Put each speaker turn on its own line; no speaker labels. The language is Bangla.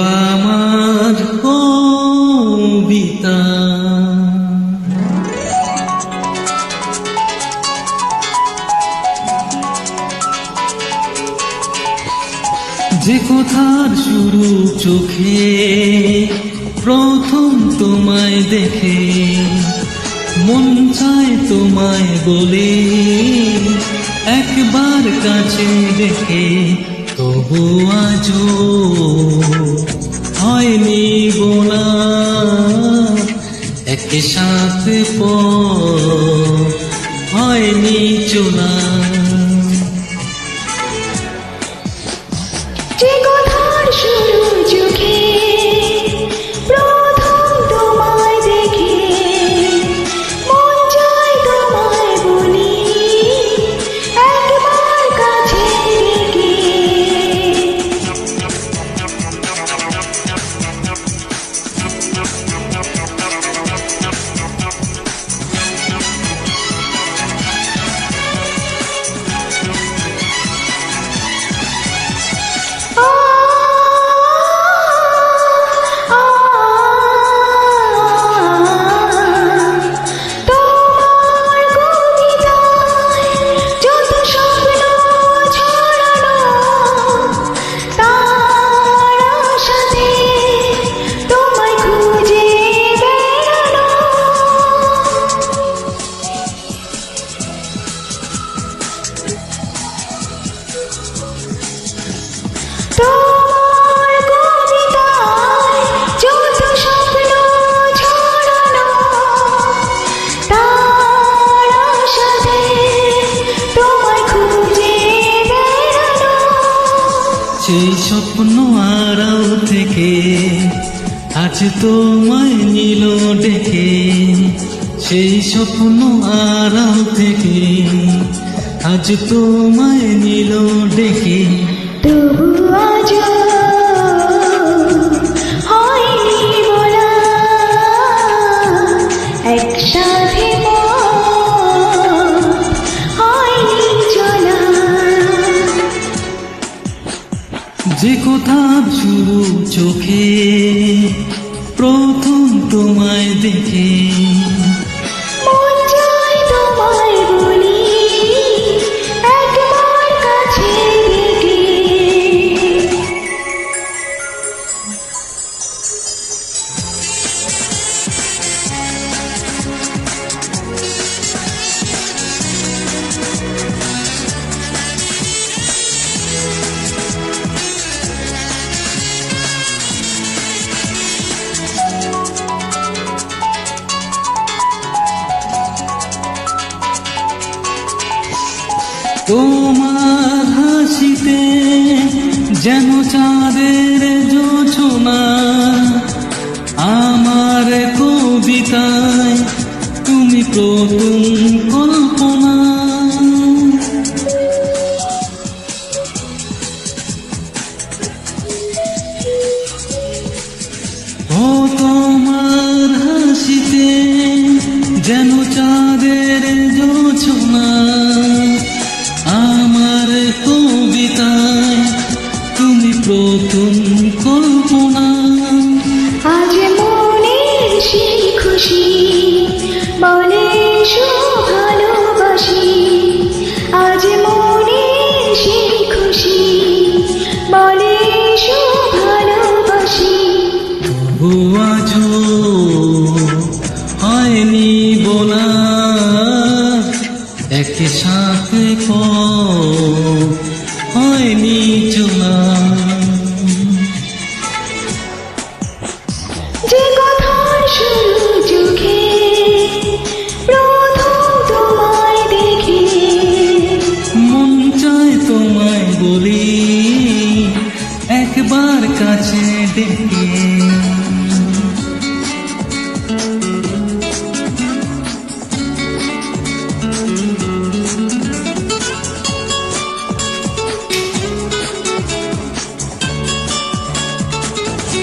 আমার কবিতা। যে কথার শুরু চোখে প্রথম তোমায় দেখে, মন চায় তোমায় বলে একবার কাছে দেখে, তবু আজও হয়নি বলা একসাথে হয়নি চলা।
যে কথার শুরু চোখে প্রথম তোমায় দেখে, মন চায় তোমায় বলি একবার কাছে ডেকে। তোমার কবিতায় যত স্বপ্ন ছড়ানো, তার আশাতে তোমায় খুঁজে বেড়ানো।
সেই স্বপ্ন আড়াল থেকে আজ তোমায় নিল ডেকে, সেই স্বপ্ন আড়াল থেকে আজ তোমায় নিল ডেকে,
তবু আজও হয়নি বলা একসাথে হয়নি চলা।
যে কথা শুরু চোখে প্রথম তোমায় দেখে,
মন চায় তোমায় বলি একবার কাছে ডেকে।
তোমার হাসিতে যেন চাঁদের জোছনা, আমার কবিতায় তুমি প্রথম কল্পনা। ও তোমার হাসিতে যেন চাঁদের জোছনা, আমার কবিতায় তুমি প্রথম কল্পনা।
আজ মনের সেই খুশি বলে ভালোবাসি, আজ মনের সেই খুশি বলে ভালোবাসি।
তবু আজও হয়নি বলা একসাথে হয়নি চলা।
যে কথার শুরু চোখে প্রথম তোমায় দেখে,
মন চায় তোমায় বলি একবার কাছে ডেকে,